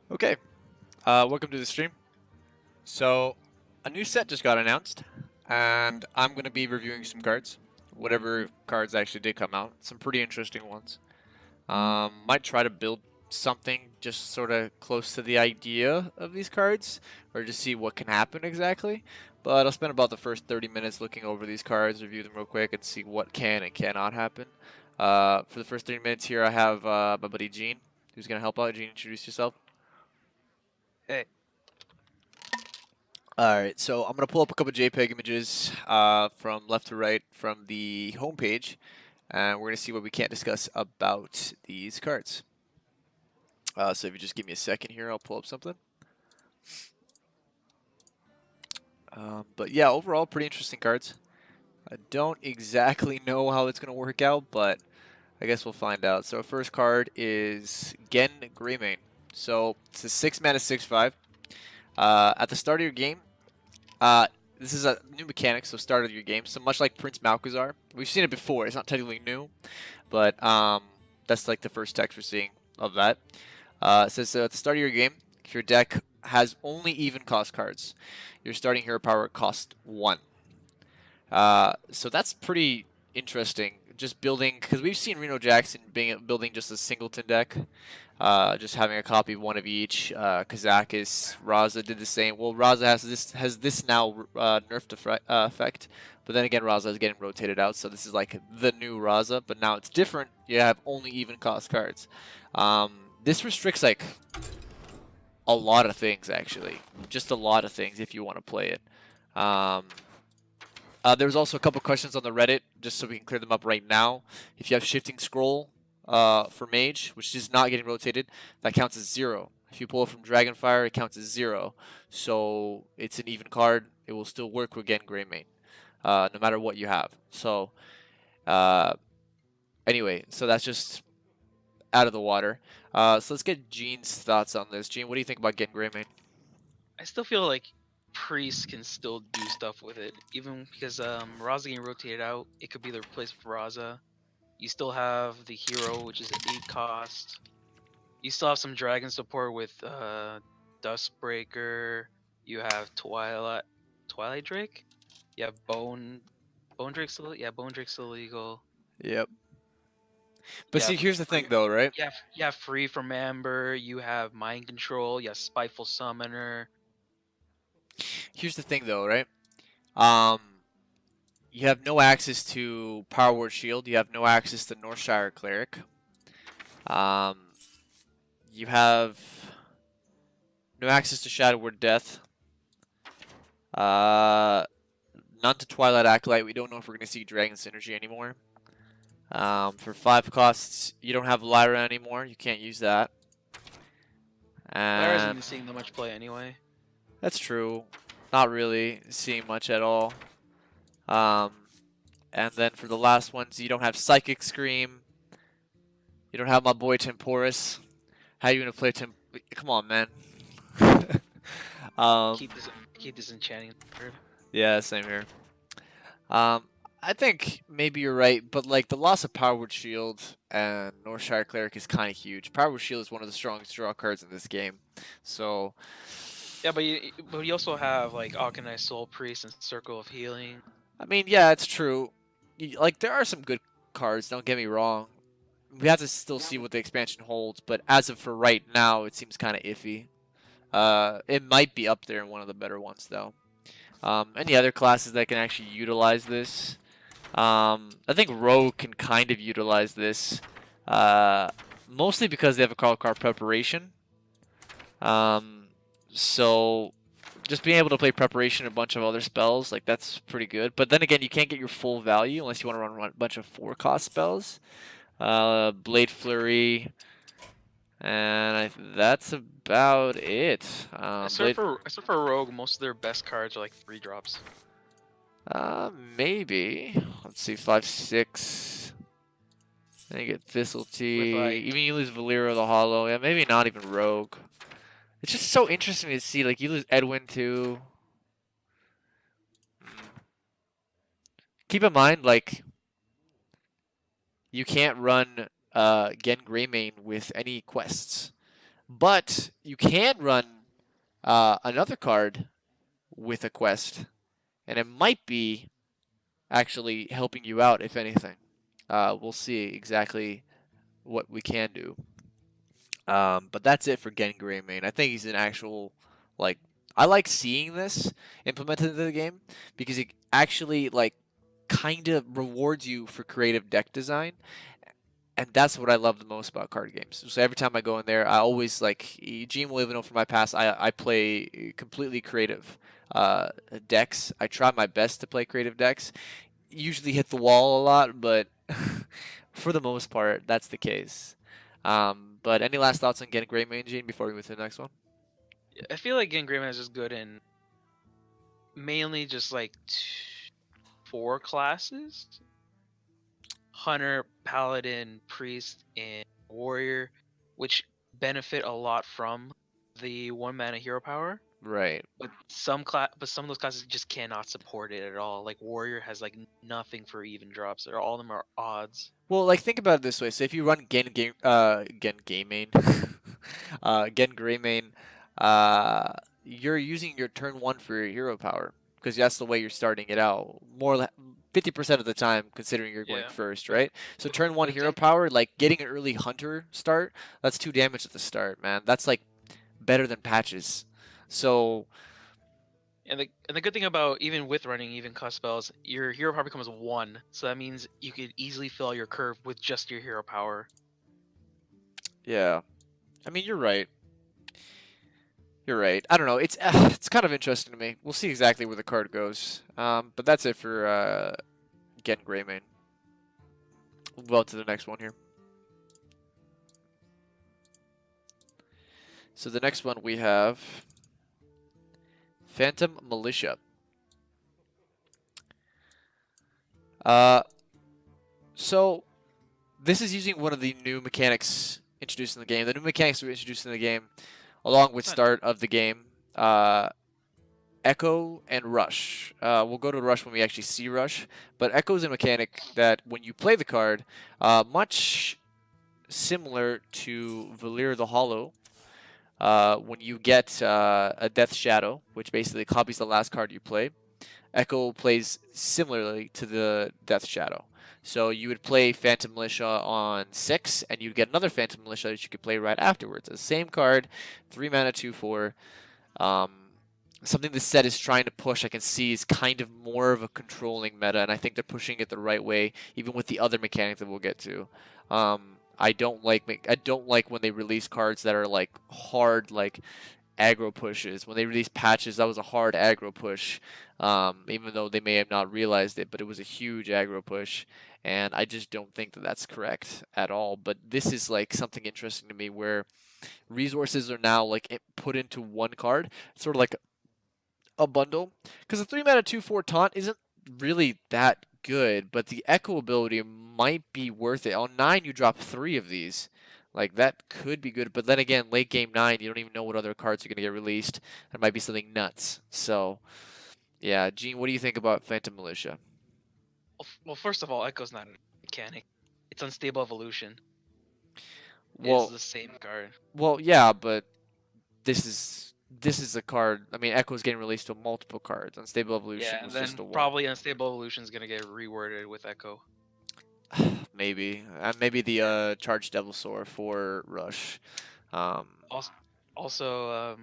Okay, welcome to the stream. So, a new set just got announced, and I'm going to be reviewing some cards. Whatever cards actually did come out. Some pretty interesting ones. Might try to build something just sort of close to the idea of these cards, or just see what can happen exactly. But I'll spend about the first 30 minutes looking over these cards, review them real quick, and see what can and cannot happen. For the first 30 minutes here, I have my buddy Gene, who's going to help out. Gene, introduce yourself. Hey, Alright, so I'm going to pull up a couple JPEG images from left to right from the homepage, and we're going to see what we can't discuss about these cards. So if you just give me a second here, I'll pull up something. But yeah, overall, pretty interesting cards. I don't exactly know how it's going to work out, but I guess we'll find out. So our first card is Gen Greymane. So it's a 6-mana 6/5. At the start of your game, this is a new mechanic, so start of your game. So much like Prince Malkazar, we've seen it before. It's not technically new, but that's like the first text we're seeing of that. It says at the start of your game, if your deck has only even cost cards, your starting hero power costs 1. So that's pretty interesting. Just building, because we've seen Reno Jackson building just a singleton deck, just having a copy of one of each. Kazakis, Raza did the same. Well, Raza has this now nerfed effect, but then again, Raza is getting rotated out, so this is like the new Raza, but now it's different. You have only even cost cards. This restricts like a lot of things, actually, just a lot of things if you want to play it. There was also a couple questions on the Reddit, just so we can clear them up right now. If you have Shifting Scroll for Mage, which is not getting rotated, that counts as 0. If you pull it from Dragonfire, it counts as 0. So it's an even card. It will still work with Gen Greymane, no matter what you have. So anyway, so that's just out of the water. So let's get Gene's thoughts on this. Gene, what do you think about Gen Greymane? I still feel like priests can still do stuff with it, even because Raza getting rotated out, it could be the replacement for Raza. You still have the hero, which is an 8 cost. You still have some dragon support with Dustbreaker. You have Twilight Drake. You have Bone Drake's still, yeah, Bone Drake's still legal. Yep. But You see, have here's the thing, though, right? you have Free from Amber. You have Mind Control. You have Spiteful Summoner. Here's the thing, though, right? Um, you have no access to Power Word Shield. You have no access to Northshire Cleric. Um, you have no access to Shadow Word Death. None to Twilight Acolyte. We don't know if we're going to see Dragon Synergy anymore. For 5 costs, you don't have Lyra anymore. You can't use that. Lyra isn't And even seeing that much play anyway. that's true. Not really seeing much at all. And then for the last ones, you don't have Psychic Scream. You don't have my boy Temporis. How are you gonna play Tem? Come on, man. um, Keep this enchanting card. yeah, same here. I think maybe you're right, but like the loss of Power Word Shield and Northshire Cleric is kind of huge. Power Word Shield is one of the strongest draw cards in this game, so Yeah, but you also have like Arcanine Soul Priest and Circle of Healing. I mean, yeah, it's true. Like there are some good cards. Don't get me wrong. We have to still see what the expansion holds, but as of for right now, it seems kind of iffy. It might be up there in one of the better ones, though. Any other classes that can actually utilize this? I think Rogue can kind of utilize this, mostly because they have a card preparation. So just being able to play preparation and a bunch of other spells, like that's pretty good. But then again, you can't get your full value unless you want to run a bunch of 4-cost spells. Blade Flurry, and that's about it. Except for Rogue, most of their best cards are like 3-drops. Maybe. Let's see, 5/6. Then you get Thistletea. With like Even you lose Valero the Hollow. Yeah, maybe not even Rogue. It's just so interesting to see. Like you lose Edwin too. Keep in mind, like you can't run Gen Greymane with any quests. But you can run another card with a quest, and it might be actually helping you out, if anything. We'll see exactly what we can do. But that's it for Gen Greymane. I think he's an actual, like, I like seeing this implemented into the game because it actually, like, kind of rewards you for creative deck design. And that's what I love the most about card games. So every time I go in there, I always like Gene will even know from my past. I play completely creative uh, decks. I try my best to play creative decks. Usually hit the wall a lot, but for the most part, that's the case. But any last thoughts on getting Great Main Gene before we move to the next one? I feel like Game is just good in mainly just like four classes: Hunter, Paladin, Priest, and Warrior, which benefit a lot from the one mana hero power. Right. But some of those classes just cannot support it at all. Like Warrior has like nothing for even drops, or all of them are odds. Well, like think about it this way. So if you run Gen Game Main, Gen Gray Main, you're using your turn one for your hero power because that's the way you're starting it out. 50% of the time, considering you're going Yeah. first, With right? So turn one with hero Gen power, like getting an early hunter start, that's 2 damage at the start, man. That's like better than patches. So and the good thing about even with running even cost spells, your hero power becomes one. So that means you could easily fill your curve with just your hero power. yeah, I mean you're right. You're right. I don't know. It's kind of interesting to me. We'll see exactly where the card goes. But that's it for Gen Greymane. We'll go on to the next one here. So the next one we have Phantom Militia. Uh, so this is using one of the new mechanics introduced in the game. The new mechanics were introduced in the game along with Huh. start of the game. Echo and Rush. We'll go to Rush when we actually see Rush, but Echo is a mechanic that when you play the card, much similar to Valir the Hollow, when you get a Death Shadow, which basically copies the last card you play, Echo plays similarly to the Death Shadow. So you would play Phantom Militia on 6, and you'd get another Phantom Militia that you could play right afterwards. The same card, 3 mana, 2/4. Um, Something this set is trying to push, I can see, is kind of more of a controlling meta, and I think they're pushing it the right way, even with the other mechanics that we'll get to. I don't like when they release cards that are like hard, like aggro pushes. When they released patches, that was a hard aggro push, even though they may have not realized it, but it was a huge aggro push, and I just don't think that that's correct at all. But this is like something interesting to me where resources are now like put into one card, sort of like a bundle, because the 3 mana 2/4 taunt isn't really that good, but the echo ability might be worth it. On 9, you drop 3 of these. Like, that could be good, but then again, late game 9, you don't even know what other cards are going to get released. It might be something nuts. So, yeah, Gene, what do you think about Phantom Militia? Well, first of all, Echo's not a mechanic. It's Unstable Evolution. Is Well, the same card. yeah, but this is a card. I mean, Echo's getting released to multiple cards. Unstable Evolution Yeah, and was just then a one. probably Unstable Evolution is gonna get reworded with Echo. Maybe. Maybe the Yeah. Charged Devil Sword for Rush. Um, Also, also,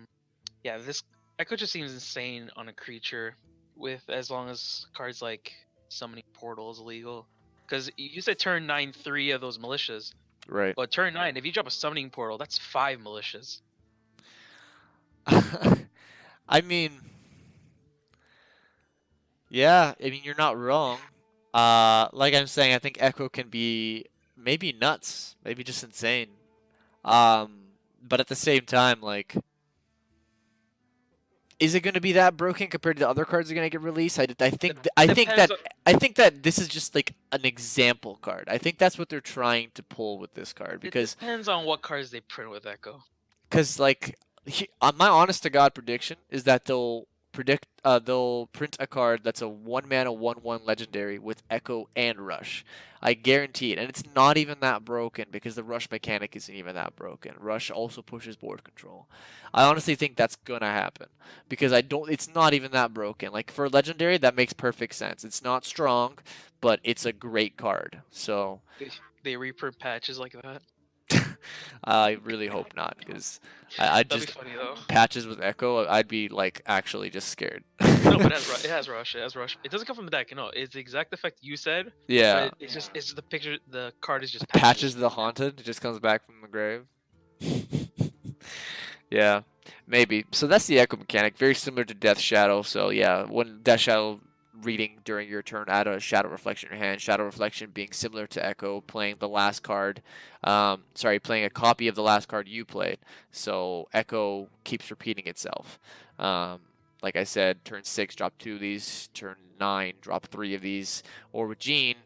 yeah, this Echo just seems insane on a creature, with as long as cards like Summoning Portal is illegal. Because you said turn 9 3 of those militias, right. but turn 9 if you drop a Summoning Portal, that's 5 militias. I mean, yeah, I mean, you're not wrong. Like I'm saying, I think Echo can be maybe nuts, maybe just insane. But at the same time, like, is it going to be that broken compared to the other cards that are going to get released? I It, think it depends. I think that this is just like an example card. I think that's what they're trying to pull with this card It depends on what cards they print with Echo. because like my honest to god prediction is that they'll they'll print a card that's a 1 mana 1/1 legendary with Echo and Rush. I guarantee it, and it's not even that broken because the Rush mechanic isn't even that broken. Rush also pushes board control. I honestly think that's gonna happen because I don't. It's not even that broken. Like for legendary, that makes perfect sense. It's not strong, but it's a great card. So They reprint patches like that. I really hope not because I That'd be just funny though. patches with Echo. I'd be like actually just scared. No, but it has rush. It has rush. It doesn't come from the deck. No, it's the exact effect you said. Yeah. But it's the picture. The card is just Patches patches. the Haunted. It just comes back from the grave. Yeah, maybe. So that's the Echo mechanic. Very similar to Death Shadow. So yeah, when Death Shadow reading during your turn, add a Shadow Reflection in your hand. Shadow Reflection being similar to Echo, playing the last card. Sorry, playing a copy of the last card you played. So Echo keeps repeating itself. Like I said, turn 6, drop 2 of these. Turn 9, drop 3 of these. Or with Gene,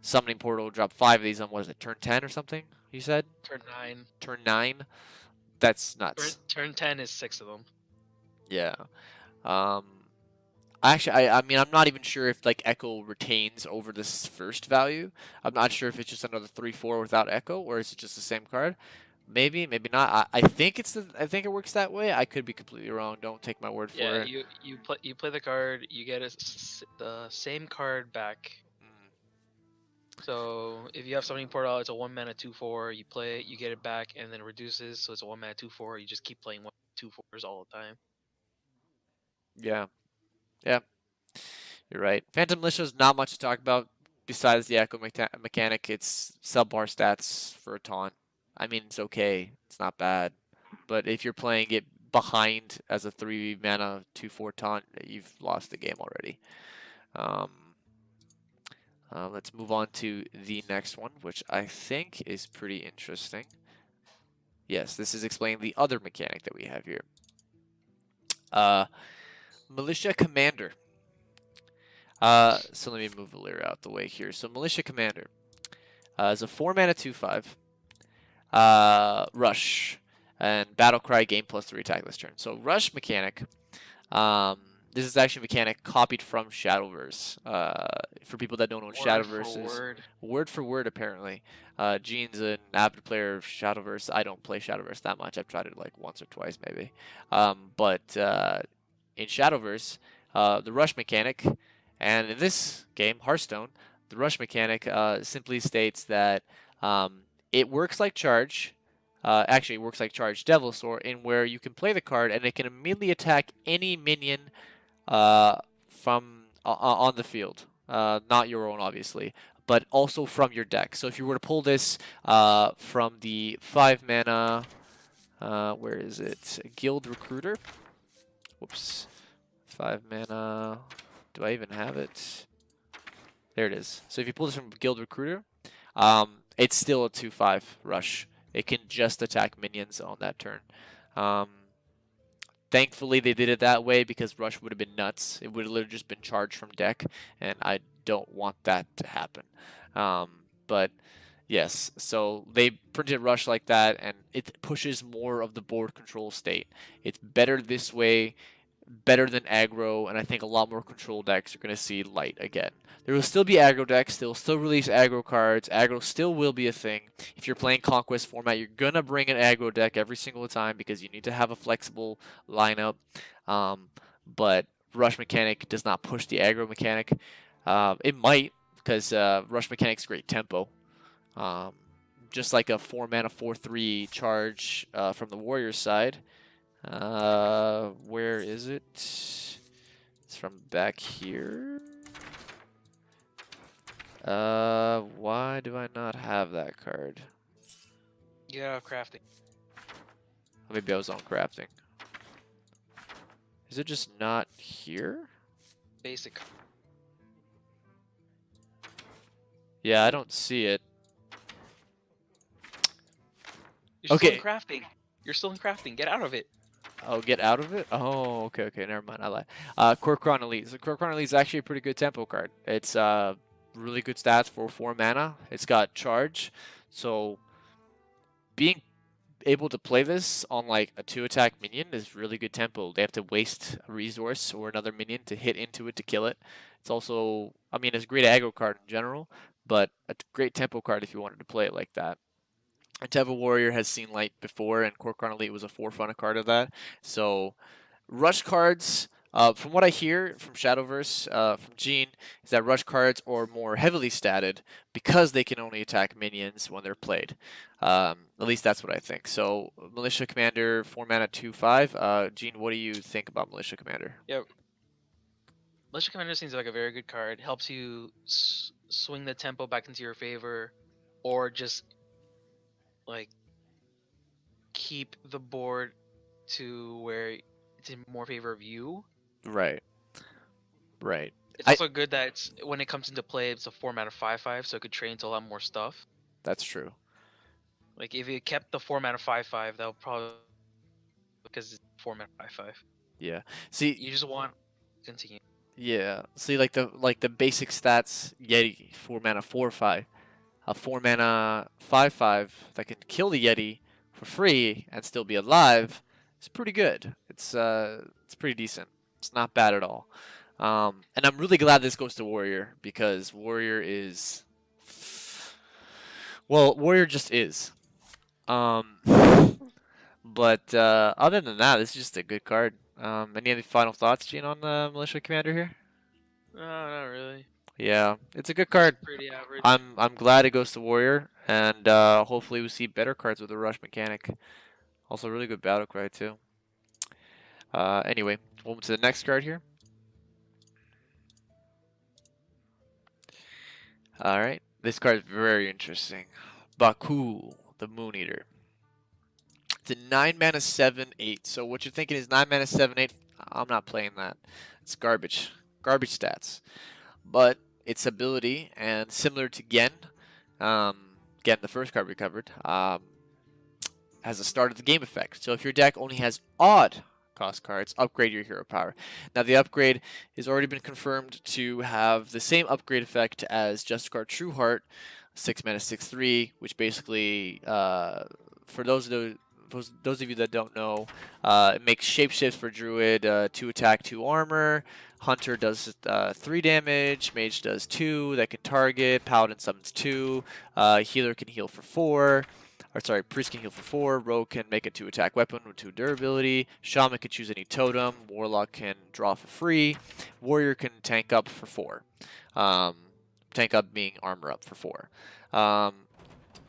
Summoning Portal, drop 5 of these on, what is it, turn 10 or something, you said? Turn 9. Turn 9? That's nuts. Turn 10 is 6 of them. Yeah. Um, actually, I mean, I'm not even sure if, like, Echo retains over this first value. I'm not sure if it's just another 3/4 without Echo, or is it just the same card? Maybe, maybe not. I think I think it works that way. I could be completely wrong. Don't take my word for Yeah, it. you play the card, you get the same card back. Mm. So if you have Summoning Portal, it's a 1 mana 2/4. You play it, you get it back, and then it reduces, so it's a 1 mana 2/4. You just keep playing 2/4s all the time. Yeah. Yeah. You're right. Phantom Militia's not much to talk about besides the Echo mechanic. It's subpar stats for a taunt. I mean, it's okay. It's not bad. But if you're playing it behind as a 3 mana 2/4 taunt, you've lost the game already. Um, let's move on to the next one, which I think is pretty interesting. Yes, this is explaining the other mechanic that we have here. Militia Commander. So let me move Valyria out the way here. So Militia Commander is a 4 mana 2/5 rush and battle cry gain +3 attack this turn. So rush mechanic. This is actually a mechanic copied from Shadowverse. For people that don't know what Shadowverse is, word for word apparently. Gene's an avid player of Shadowverse. I don't play Shadowverse that much. I've tried it like once or twice maybe. But in Shadowverse, the rush mechanic, and in this game, Hearthstone, the rush mechanic simply states that it works like charge. Actually, it works like Charge Devilsaur, in where you can play the card and it can immediately attack any minion from on the field, not your own, obviously, but also from your deck. So if you were to pull this from the 5 mana, where is it? Guild Recruiter. Whoops, 5 mana. Do I even have it? There it is. So if you pull this from Guild Recruiter, it's still a 2/5 rush. It can just attack minions on that turn. Thankfully, they did it that way because rush would have been nuts. It would have literally just been charged from deck, and I don't want that to happen. But yes, so they printed rush like that, and it pushes more of the board control state. It's better this way, better than aggro, and I think a lot more control decks are going to see light again. There will still be aggro decks. They'll still release aggro cards. Aggro still will be a thing. If you're playing Conquest format, you're going to bring an aggro deck every single time because you need to have a flexible lineup. But Rush mechanic does not push the aggro mechanic. It might because Rush mechanic's great tempo. Just like a 4 mana 4/3 charge from the Warriors side. Where is it? It's from back here. Why do I not have that card? Yeah, crafting. Maybe I was on crafting. Is it just not here? Basic. Yeah, I don't see it. You're Okay. still in crafting. You're still in crafting. Get out of it. Oh, get out of it? Oh, okay, okay, never mind. I lied. Kor'kron Elite. So Kor'kron Elite is actually a pretty good tempo card. It's really good stats for 4 mana. It's got charge. So being able to play this on like a 2 attack minion is really good tempo. They have to waste a resource or another minion to hit into it to kill it. It's also, I mean, it's a great aggro card in general, but a great tempo card if you wanted to play it like that. And Tempo Warrior has seen light before, and Kor'kron Elite was a forefront card of that. So rush cards, from what I hear from Shadowverse, from Gene, is that rush cards are more heavily statted because they can only attack minions when they're played. At least that's what I think. So Militia Commander, 4 mana, 2/5. Gene, what do you think about Militia Commander? Yeah, Militia Commander seems like a very good card. Helps you swing the tempo back into your favor, or just like keep the board to where it's in more favor of you. Right, right. It's I also good that it's, when it comes into play, it's a 4 mana 5/5, so it could train into a lot more stuff. That's true. Like if you kept the 4 mana 5/5, that would probably, because it's 4 mana 5/5. Yeah. See, You just want continue. yeah. See, like the basic stats, Yeti, 4 mana, 4/5. A 4 mana 5/5 that can kill the Yeti for free and still be alive is pretty good. It's pretty decent. It's not bad at all. And I'm really glad this goes to Warrior because Warrior is, well, Warrior just is. Um, but other than that, this is just a good card. Any other final thoughts, Gene, on the Militia Commander here? No, not really. Yeah, it's a good It's card. pretty average. I'm glad it goes to Warrior, and hopefully we see better cards with the rush mechanic. Also, really good battle cry too. Anyway, we'll move to the next card here. All right, this card is very interesting. Baku, the Moon Eater. It's a 9 mana 7/8. So what you're thinking is 9 mana 7/8. I'm not playing that. It's garbage, garbage stats. But its ability, and similar to Gen, Gen, the first card we covered, has a start of the game effect. So if your deck only has odd cost cards, upgrade your hero power. Now the upgrade has already been confirmed to have the same upgrade effect as Justicar Trueheart, 6 mana 6/3, which basically, for those of you that don't know, it makes shapeshift for Druid, 2 attack, 2 armor. Hunter does 3 damage, Mage does 2, that can target, Paladin summons 2, Healer can heal for 4, or sorry, Priest can heal for 4, Rogue can make a 2 attack weapon with 2 durability, Shaman can choose any totem, Warlock can draw for free, Warrior can tank up for 4. Tank up being armor up for 4.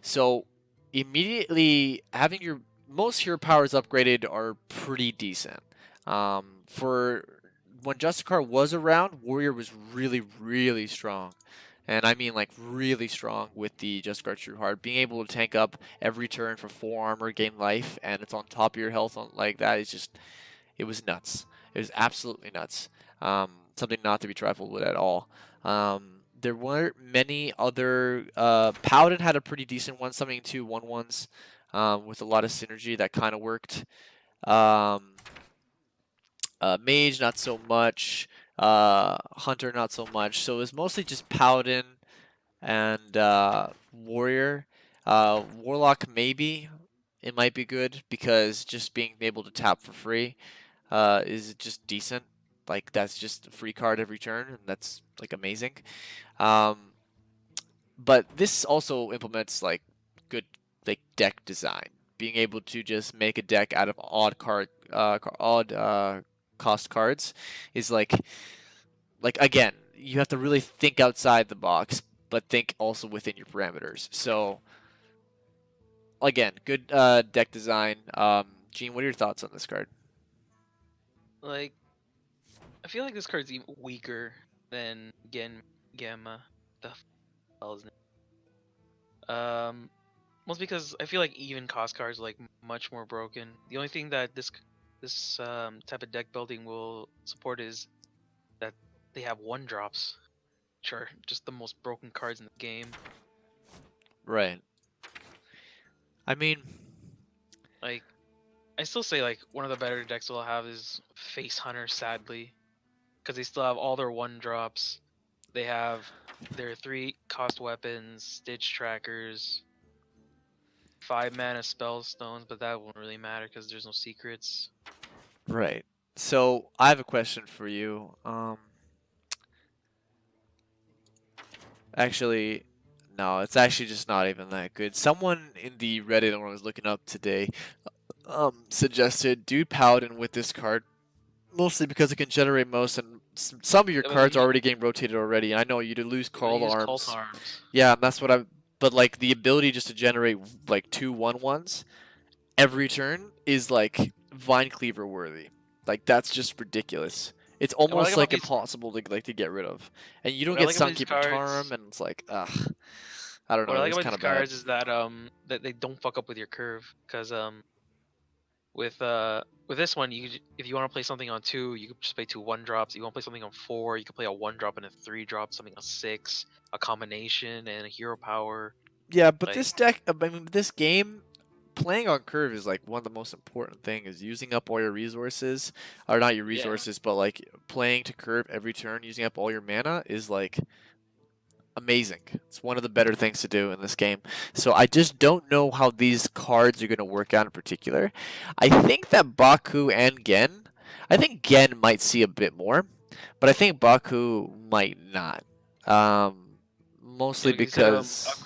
So immediately having your most hero powers upgraded are pretty decent. For when Justicar was around, Warrior was really, really strong. And I mean like really strong with the Justicar Trueheart. Being able to tank up every turn for 4 armor, gain life, and it's on top of your health like that is just, it was nuts. It was absolutely nuts. Something not to be trifled with at all. There weren't many other. Paladin had a pretty decent one, summoning 2 1/1s with a lot of synergy that kind of worked. Mage, not so much. Hunter, not so much. So it was mostly just Paladin and Warrior. Warlock, maybe. It might be good because just being able to tap for free is just decent. Like, that's just a free card every turn, and that's, like, amazing. But this also implements, like, good, like, deck design. Being able to just make a deck out of odd cost cards is like again, you have to really think outside the box, but think also within your parameters. So again, good deck design. Gene, what are your thoughts on this card? Like, I feel like this card's even weaker than Gamma. The hell's name? Mostly because I feel like even cost cards are like much more broken. The only thing that this type of deck building will support is that they have 1-drops, which are just the most broken cards in the game. Right. I mean, Like, I still say like one of the better decks we'll have is Face Hunter, sadly, because they still have all their 1-drops. They have their 3 cost weapons, Stitch Trackers, 5 mana spell stones, but that won't really matter because there's no secrets. Right. So I have a question for you. Actually, no, it's actually just not even that good. Someone in the Reddit when I was looking up today, suggested do Paladin with this card, mostly because it can generate most, and some of your Yeah, but cards are already getting rotated already. I know you did lose they Call to use cult Arms. arms. Yeah, that's what I. But like the ability just to generate like 2/1/1s every turn is like Vine Cleaver worthy. Like that's just ridiculous. It's And what I like almost about like these, impossible to get rid of, and you don't what I get like about these Sunkeeper Charm, cards, and it's like ugh, I don't what I know. like It's about kind these of bad. cards is that that they don't fuck up with your curve, because with this one, if you want to play something on 2, you could just play 2 1-drops. If you want to play something on 4, you can play a 1-drop and a 3-drop, something on 6, a combination, and a hero power. Yeah, but Like, this deck, I mean, this game, playing on curve is like one of the most important thing. Is using up all your resources, or not your yeah, resources, but like playing to curve every turn, using up all your mana is like amazing. It's one of the better things to do in this game. So I just don't know how these cards are going to work out in particular. I think that Baku and Gen, I think Gen might see a bit more, but I think Baku might not. yeah, Mostly because you said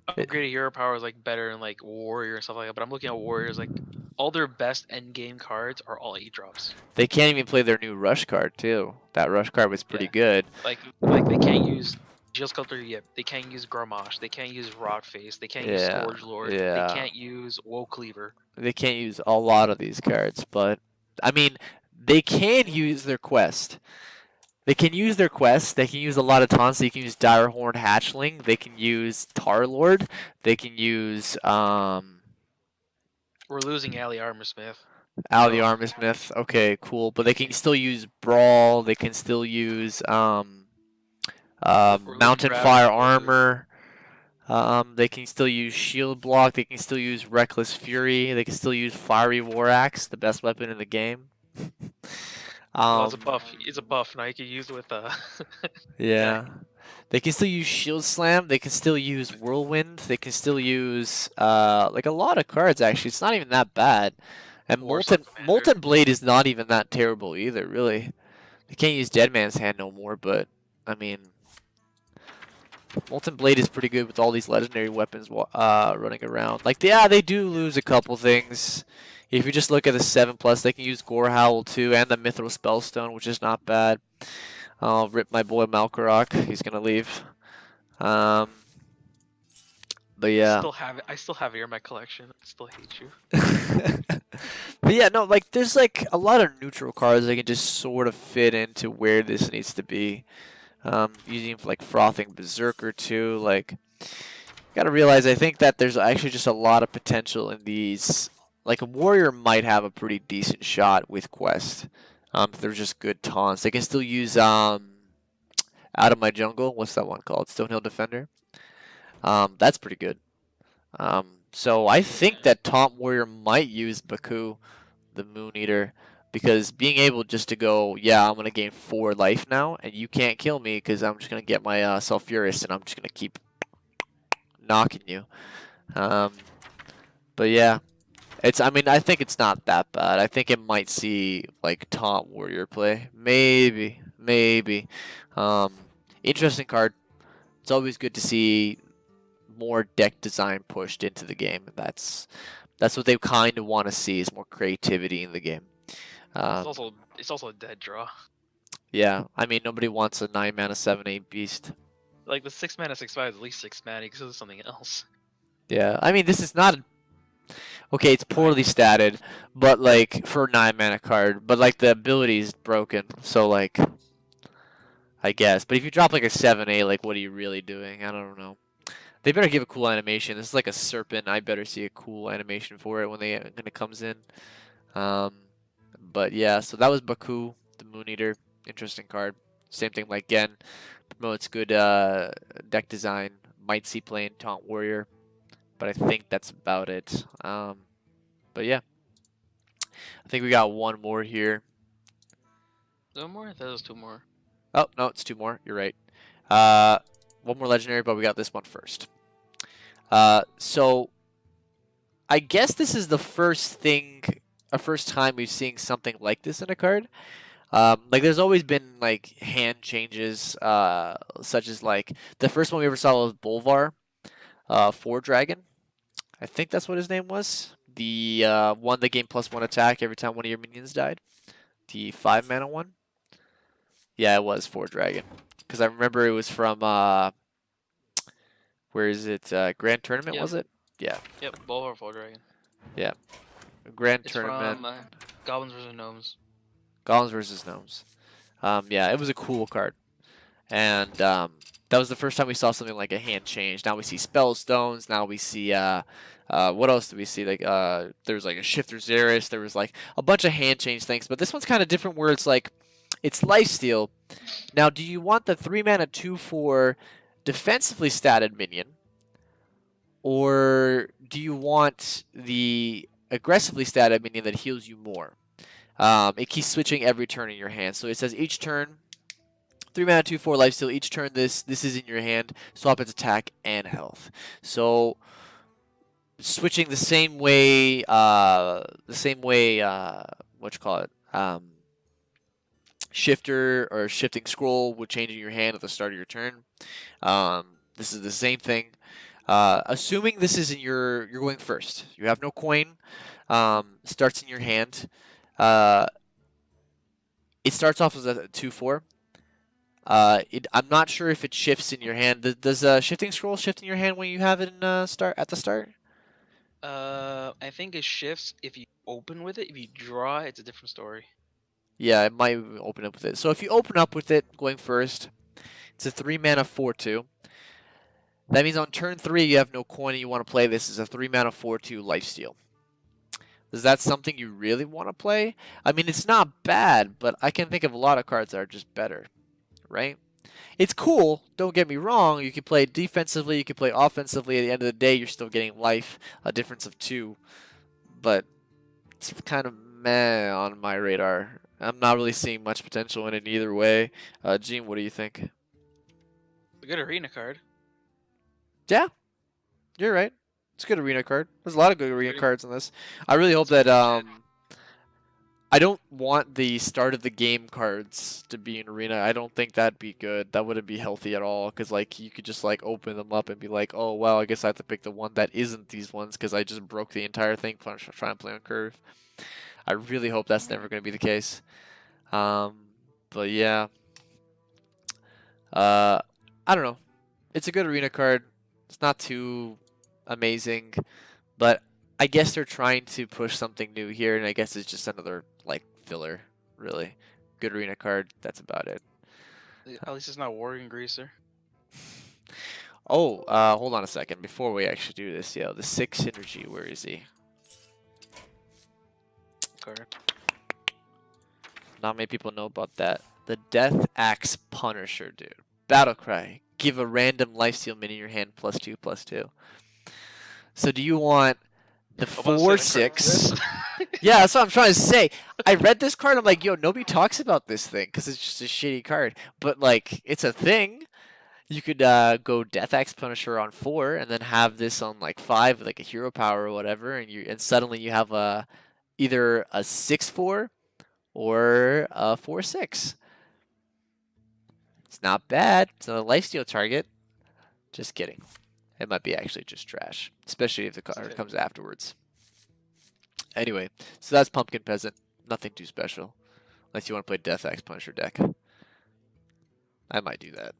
because. upgraded hero power is like better in like warrior and stuff like that. But I'm looking at warriors, like all their best end game cards are all 8-drops. They can't even play their new Rush card too. That Rush card was pretty Yeah, good. like they can't use Shield Sculptor yet. They can't use Garmash. They can't use Rotface. They can't use Yeah, Scourge Lord. They yeah. can't use Woe Cleaver. They can't use a lot of these cards, but I mean, they can use their quest. They can use their quest. They can use a lot of taunts. They can use Direhorn Hatchling. They can use Tarlord. They can use We're losing Ali Armorsmith, Ali so Armismith. Okay, cool. But they can still use Brawl. They can still use we're losing Mountain Fire Ravager too. Armor. They can still use Shield Block. They can still use Reckless Fury. They can still use Fiery War Axe, the best weapon in the game. Well, um, it's a buff. It's a buff now. You can use it with that. yeah. They can still use Shield Slam. They can still use Whirlwind. They can still use like a lot of cards actually. It's not even that bad. And Warsaw Commander. Molten Blade is not even that terrible either, really. They can't use Dead Man's Hand no more, but I mean, Molten Blade is pretty good with all these legendary weapons running around. Like, yeah, they do lose a couple things. If you just look at the 7+, they can use Gore Howl too, and the Mithril Spellstone, which is not bad. I'll rip my boy Malkorok. He's gonna leave. Um, but yeah. I still have it in my collection. I still hate you. But yeah, no, like there's like a lot of neutral cards that can just sort of fit into where this needs to be. Using like Frothing Berserker too. Like, gotta realize I think that there's actually just a lot of potential in these. Like a warrior might have a pretty decent shot with Quest. If they're just good taunts. They can still use Out of My Jungle. What's that one called? Stonehill Defender. That's pretty good. So I think that Taunt Warrior might use Baku, the Moon Eater, because being able just to go, yeah, I'm gonna gain 4 life now, and you can't kill me because I'm just gonna get my Sulfuris and I'm just gonna keep knocking you. Um, but yeah, it's. I mean, I think it's not that bad. I think it might see like Taunt Warrior play, maybe, maybe. Um, Interesting card. It's always good to see more deck design pushed into the game. That's what they kind of want to see is more creativity in the game. It's Um, also a dead draw. yeah, I mean nobody wants a 9 mana 7/8 beast. Like the 6 mana 6/5 is at least 6 mana because of something else. Yeah, I mean this is not okay. It's poorly statted, but like for a 9 mana card, but like the ability is broken. So like, I guess. But if you drop like a 7/8, like what are you really doing? I don't know. They better give a cool animation. This is like a serpent. I better see a cool animation for it when it comes in. Um, but yeah, so that was Baku, the Moon Eater. Interesting card. Same thing like Gen. Promotes good deck design. Might see playing Taunt Warrior. But I think that's about it. But yeah. I think we got one more here. No more? That was 2 more. Oh, no, it's 2 more. You're right. One more legendary, but we got this one first. So I guess this is the first time we've seen something like this in a card. Like there's always been like hand changes, such as like the first one we ever saw was Bolvar, 4 dragon. I think that's what his name was. The one that gained +1 attack every time one of your minions died. The 5 mana one. Yeah, it was 4 dragon. Because I remember it was from where is it? Grand Tournament Yep. was it? Yeah. Yep. Bulwark Full Dragon. Yeah. Grand It's Tournament. from Goblins vs Gnomes. Golems versus Gnomes. Yeah, it was a cool card. And that was the first time we saw something like a hand change. Now we see spell stones. Now we see what else do we see? Like there's like a Shifter Xeris. There was like a bunch of hand change things. But this one's kind of different, where it's like it's lifesteal. Now, do you want the 3 mana 2/4 defensively statted minion, or do you want the aggressively statted minion that heals you more? It keeps switching every turn in your hand. So it says each turn 3 mana 2/4 lifesteal. Each turn this is in your hand. Swap its attack and health. So switching the same way. What you call it? Shifter or shifting scroll would change in your hand at the start of your turn. This is the same thing. Assuming this is in you're going first. You have no coin. Starts in your hand. It starts off as a 2/4. I'm not sure if it shifts in your hand. Does shifting scroll shift in your hand when you have it in at the start? I think it shifts if you open with it. If you draw, it's a different story. Yeah, it might open up with it. So if you open up with it going first, it's a 3 mana 4/2. That means on turn 3 you have no coin and you want to play this as a 3 mana 4/2 lifesteal. Is that something you really want to play? I mean, it's not bad, but I can think of a lot of cards that are just better, right? It's cool, don't get me wrong. You can play defensively, you can play offensively. At the end of the day, you're still getting life, a difference of 2. But it's kind of meh on my radar. I'm not really seeing much potential in it either way. Gene, what do you think? It's a good arena card. Yeah, you're right. It's a good arena card. There's a lot of good arena Pretty- cards in this. I really hope that I don't want the start of the game cards to be in arena. I don't think that'd be good. That wouldn't be healthy at all. Cause like you could just like open them up and be like, oh well, I guess I have to pick the one that isn't these ones because I just broke the entire thing trying to play on curve. I really hope that's never going to be the case. But yeah, I don't know. It's a good arena card. It's not too amazing, but I guess they're trying to push something new here, and I guess it's just another like filler, really. Good arena card. That's about it. At least it's not Warring Greaser. Oh, hold on a second. Before we actually do this, yeah, the 6 energy. Where is he? Card. Not many people know about that. The Death Axe Punisher, dude. Battlecry. Give a random lifesteal minion in your hand +2/+2. So do you want the I'm about to say the card 4/6? exists. Yeah, that's what I'm trying to say. I read this card. I'm like, yo, nobody talks about this thing because it's just a shitty card. But like, it's a thing. You could go Death Axe Punisher on 4, and then have this on like 5 with like a hero power or whatever, and suddenly you have either a 6/4 or a 4/6. It's not bad. It's not a lifesteal target. Just kidding. It might be actually just trash, especially if the card comes afterwards. Anyway, so that's Pumpkin Peasant. Nothing too special. Unless you want to play Death Axe Punisher deck. I might do that.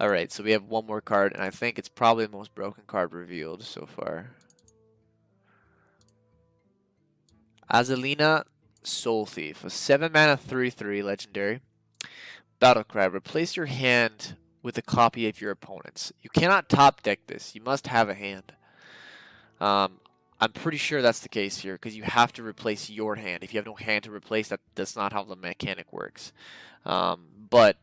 Alright, so we have one more card, and I think it's probably the most broken card revealed so far. Azalina Soul Thief. A 7 mana 3/3 legendary. Battlecry. Replace your hand with a copy of your opponent's. You cannot top deck this. You must have a hand. I'm pretty sure that's the case here because you have to replace your hand. If you have no hand to replace, that's not how the mechanic works. But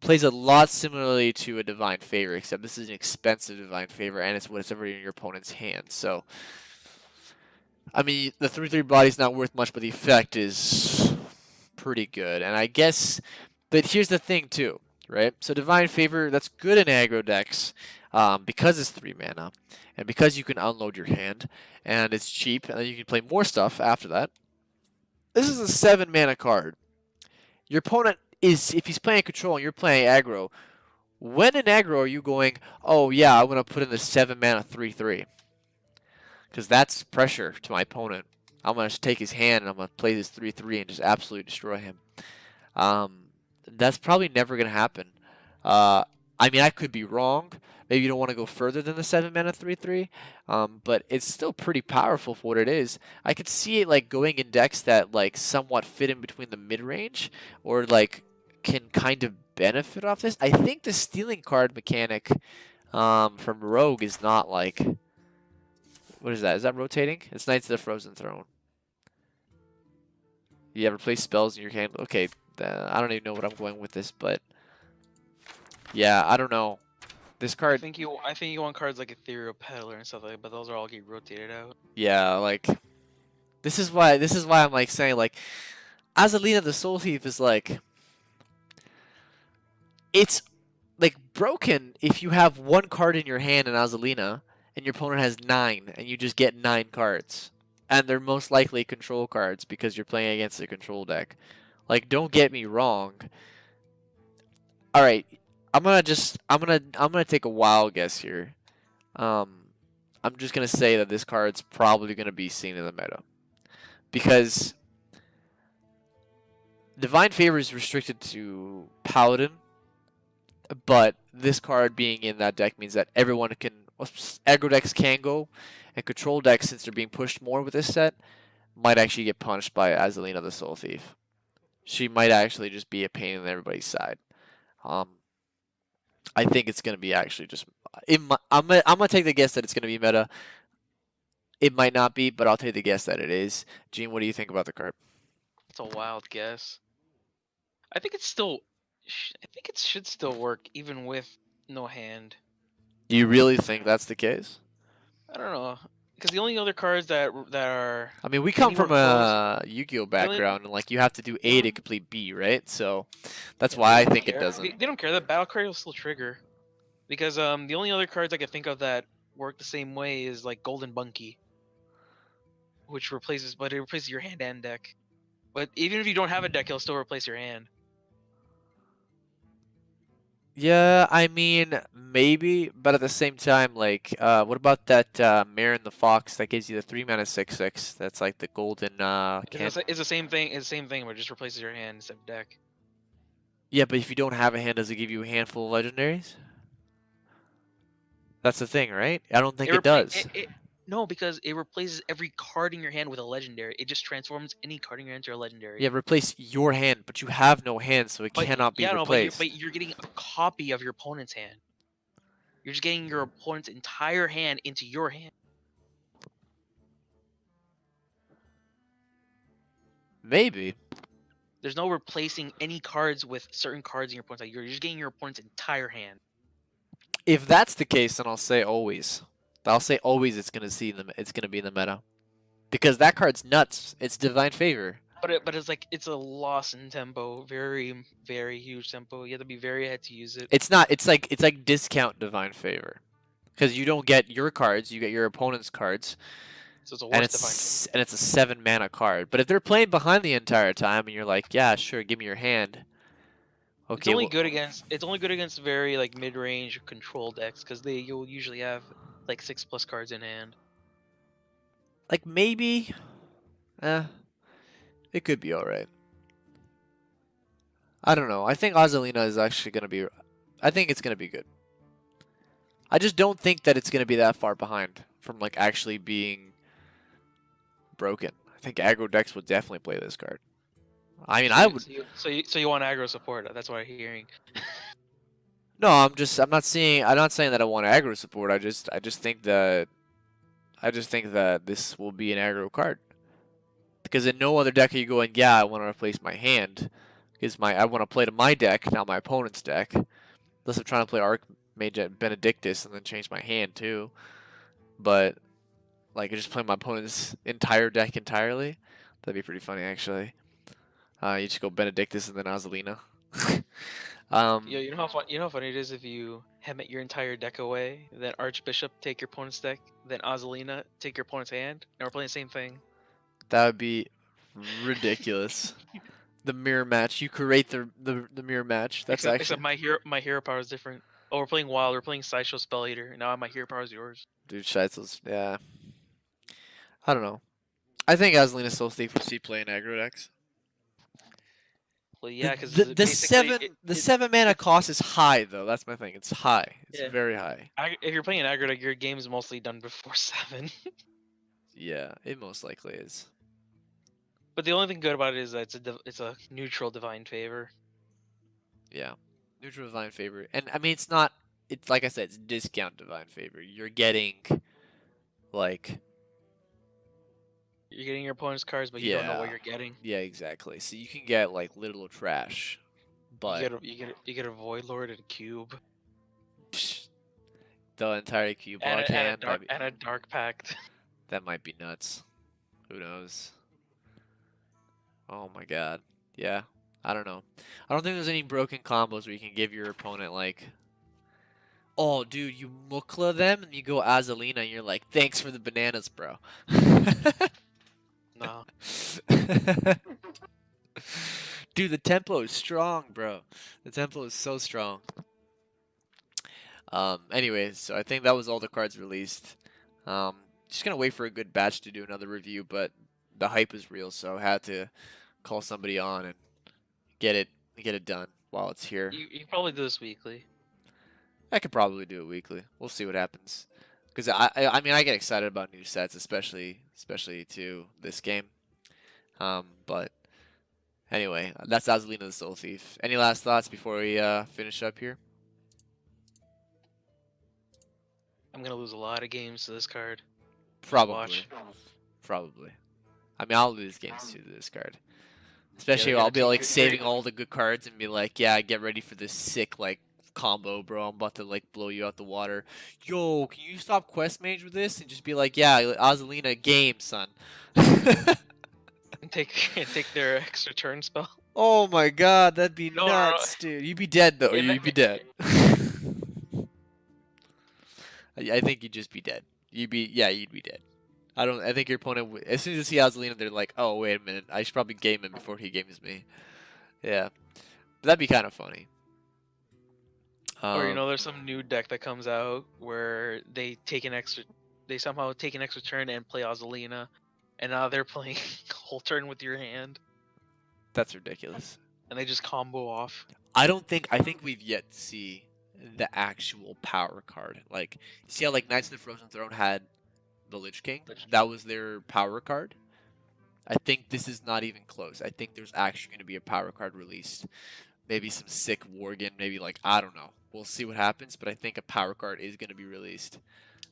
plays a lot similarly to a Divine Favor, except this is an expensive Divine Favor and it's whatever in your opponent's hand. So, I mean, the 3/3 body's not worth much, but the effect is pretty good. And I guess, but here's the thing too. right? So Divine Favor, that's good in aggro decks because it's 3 mana, and because you can unload your hand, and it's cheap, and then you can play more stuff after that. This is a 7 mana card. Your opponent is, if he's playing control and you're playing aggro, when in aggro are you going, oh yeah, I'm going to put in the 7 mana 3/3? Because that's pressure to my opponent. I'm going to take his hand and I'm going to play this 3/3 and just absolutely destroy him. That's probably never going to happen. I mean, I could be wrong. Maybe you don't want to go further than the 7 mana 3/3, but it's still pretty powerful for what it is. I could see it like going in decks that like somewhat fit in between the mid range, or like can kind of benefit off this. I think the stealing card mechanic from Rogue is not like, what is that? Is that rotating? It's Knights of the Frozen Throne. You ever play spells in your hand? Okay, I don't even know what I'm going with this, but yeah, I don't know. This I card, think you want cards like Ethereal Peddler and stuff like that, but those are all get rotated out. yeah, like this is why I'm like saying like Azalina the Soul Thief is like, it's like broken if you have one card in your hand in Azalina and your opponent has 9 and you just get 9 cards. And they're most likely control cards because you're playing against a control deck. Like, don't get me wrong. All right, I'm gonna take a wild guess here. I'm just gonna say that this card's probably gonna be seen in the meta because Divine Favor is restricted to Paladin, but this card being in that deck means that everyone can, aggro decks can go, and control decks, since they're being pushed more with this set, might actually get punished by Azalina the Soul Thief. She might actually just be a pain in everybody's side. I think it's gonna be actually just. I'm gonna take the guess that it's gonna be meta. It might not be, but I'll take the guess that it is. Gene, what do you think about the card? It's a wild guess. I think it's still. I think it should still work even with no hand. Do you really think that's the case? I don't know, because the only other cards that are. I mean, we come anywhere from a Yu-Gi-Oh background, and like you have to do A to complete B, right? So that's why I think it doesn't. They don't care. That battle card will still trigger, because the only other cards I can think of that work the same way is like Golden Bunky, which replaces, but it replaces your hand and deck. But even if you don't have a deck, it'll still replace your hand. Yeah, I mean, maybe, but at the same time, like, what about that Marin the Fox that gives you the 3 mana 6/6? That's like the golden It's the same thing. It's the same thing, where it just replaces your hand instead of deck. Yeah, but if you don't have a hand, does it give you a handful of legendaries? That's the thing, right? I don't think it does. No, because it replaces every card in your hand with a legendary. It just transforms any card in your hand into a legendary. Yeah, replace your hand, but you have no hand, so it cannot be replaced. But you're getting a copy of your opponent's hand. You're just getting your opponent's entire hand into your hand. Maybe. There's no replacing any cards with certain cards in your opponent's hand. You're just getting your opponent's entire hand. If that's the case, then I'll say always. I'll say always it's gonna be in the meta. Because that card's nuts. It's Divine Favor. But it's like, it's a loss in tempo, very, very huge tempo. You have to be very ahead to use it. It's not. It's like discount Divine Favor, because you don't get your cards, you get your opponent's cards. So it's a worse and it's a 7 mana card. But if they're playing behind the entire time, and you're like, yeah, sure, give me your hand. Okay. It's only good against very like mid-range control decks, because you'll usually have like 6+ cards in hand. Like maybe, it could be alright. I don't know. I think Azalina is actually gonna be. I think it's gonna be good. I just don't think that it's gonna be that far behind from like actually being broken. I think aggro decks will definitely play this card. I mean, I would. So you want aggro support? That's what I'm hearing. No, I'm not saying that I want aggro support. I just think that this will be an aggro card. Because in no other deck are you going, yeah, I want to replace my hand. Because I want to play to my deck, not my opponent's deck. Unless I'm trying to play Archmage Benedictus and then change my hand too. But like just play my opponent's entire deck entirely. That'd be pretty funny actually. You just go Benedictus and then Azalina. Yo, you know how funny it is if you Hemet your entire deck away, then Archbishop take your opponent's deck, then Azalina take your opponent's hand, and we're playing the same thing. That would be ridiculous. The mirror match. You create the mirror match. That's Except actually, my hero power is different. Oh, we're playing Wild. We're playing Sideshow Spell Eater. Now my hero power is yours. dude. Scheitzel's. Yeah. I don't know. I think Azalina Soul Thief would see play in aggro decks. Well, The yeah, because the the basically seven the 7 mana it's cost is high though. That's my thing. It's high. It's yeah. very high. If you're playing an aggro deck, your game is mostly done before 7. Yeah, it most likely is. But the only thing good about it is that it's a neutral divine favor. Yeah, neutral divine favor, and I mean it's not. It's like I said, it's discount divine favor. You're getting like You're getting your opponent's cards, but you don't know what yeah, you're getting. yeah, exactly. So you can get like little trash, but You get a Void Lord and a Cube psh, the entire cube and block hand and a Dark Pact. that might be nuts. Who knows? Oh my god. Yeah. I don't know. I don't think there's any broken combos where you can give your opponent like, oh dude, you Mukla them and you go Azalina and you're like, thanks for the bananas, bro. No. Dude, the tempo is strong, bro. The tempo is so strong. Anyways, so I think that was all the cards released. Just gonna wait for a good batch to do another review, but the hype is real, so I had to call somebody on and get it done while it's here. You probably do this weekly. I could probably do it weekly. We'll see what happens. Because I mean I get excited about new sets, especially to this game. But anyway, that's Azalina the Soul Thief. Any last thoughts before we finish up here? I'm gonna lose a lot of games to this card. Just Probably. watch. Probably. I mean I'll lose games to this card. Yeah, Especially they're I'll gonna be take like your saving all the good cards and be like, yeah, get ready for this sick like combo, bro. I'm about to like blow you out the water. Yo, can you stop quest mage with this and just be like, yeah, Azalina game, son. and take their extra turn spell. Oh my god, that'd be No, no, no. nuts, dude. You'd be dead though. In You'd be that, dead. I think you'd just be dead. You'd be dead. I think your opponent as soon as they see Azalina, they're like, oh wait a minute, I should probably game him before he games me. Yeah, that'd be kind of funny. or there's some new deck that comes out where they somehow take an extra turn and play Azalina, and now they're playing whole turn with your hand, That's ridiculous. and they just combo off. I think we've yet to see the actual power card. Like, see how like Knights of the Frozen Throne had the Lich King? That was their power card. I think this is not even close. I think there's actually going to be a power card released. Maybe some sick Worgen. Maybe like I don't know. We'll see what happens. But I think a power card is going to be released.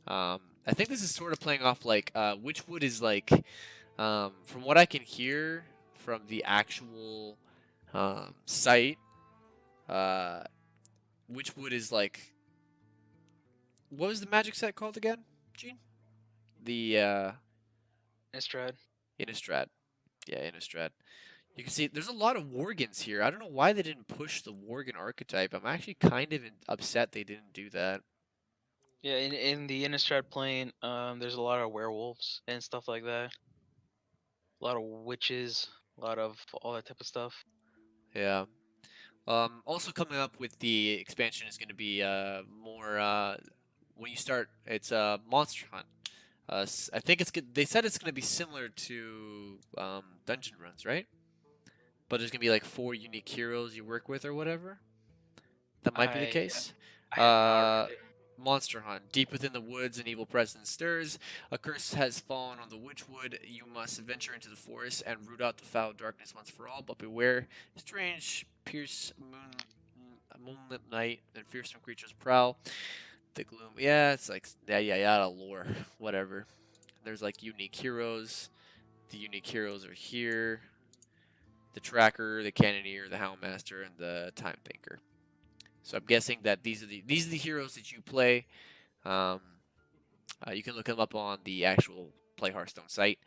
I think this is sort of playing off like Witchwood is like, from what I can hear from the actual site, Witchwood is like, what was the magic set called again, Gene? The Innistrad. Innistrad. Yeah, Innistrad. You can see there's a lot of Worgens here. I don't know why they didn't push the Worgen archetype. I'm actually kind of upset they didn't do that. Yeah, in the Innistrad plane, there's a lot of werewolves and stuff like that. A lot of witches, a lot of all that type of stuff. Yeah. Also coming up with the expansion is going to be more when you start. It's Monster Hunt. I think it's good. They said it's going to be similar to Dungeon Runs, right? But there's going to be like 4 unique heroes you work with or whatever. That might be the case. I have not read it. Monster Hunt. Deep within the woods, an evil presence stirs. A curse has fallen on the Witchwood. You must venture into the forest and root out the foul darkness once for all. But beware, strange, moonlit night, and fearsome creatures prowl. The gloom. Yeah, it's like yada lore, whatever. There's like unique heroes. The unique heroes are here. The Tracker, the Cannoneer, the Houndmaster, and the Time Thinker. So I'm guessing that these are the heroes that you play. You can look them up on the actual Play Hearthstone site.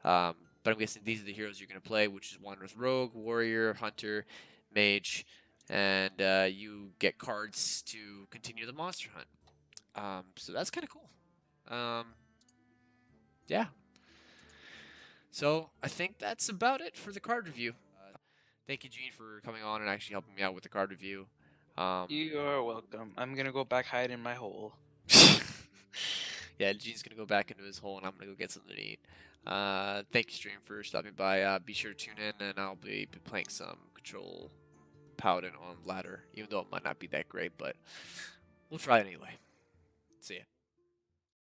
But I'm guessing these are the heroes you're going to play, which is Wanderer's Rogue, Warrior, Hunter, Mage, and you get cards to continue the monster hunt. So that's kind of cool. Yeah. So I think that's about it for the card review. Thank you, Gene, for coming on and actually helping me out with the card review. You are welcome. I'm gonna go back hide in my hole. Yeah, Gene's gonna go back into his hole, and I'm gonna go get something to eat. Thank you, stream, for stopping by. Be sure to tune in, and I'll be playing some Control Paladin on ladder, even though it might not be that great, but we'll try anyway. See ya.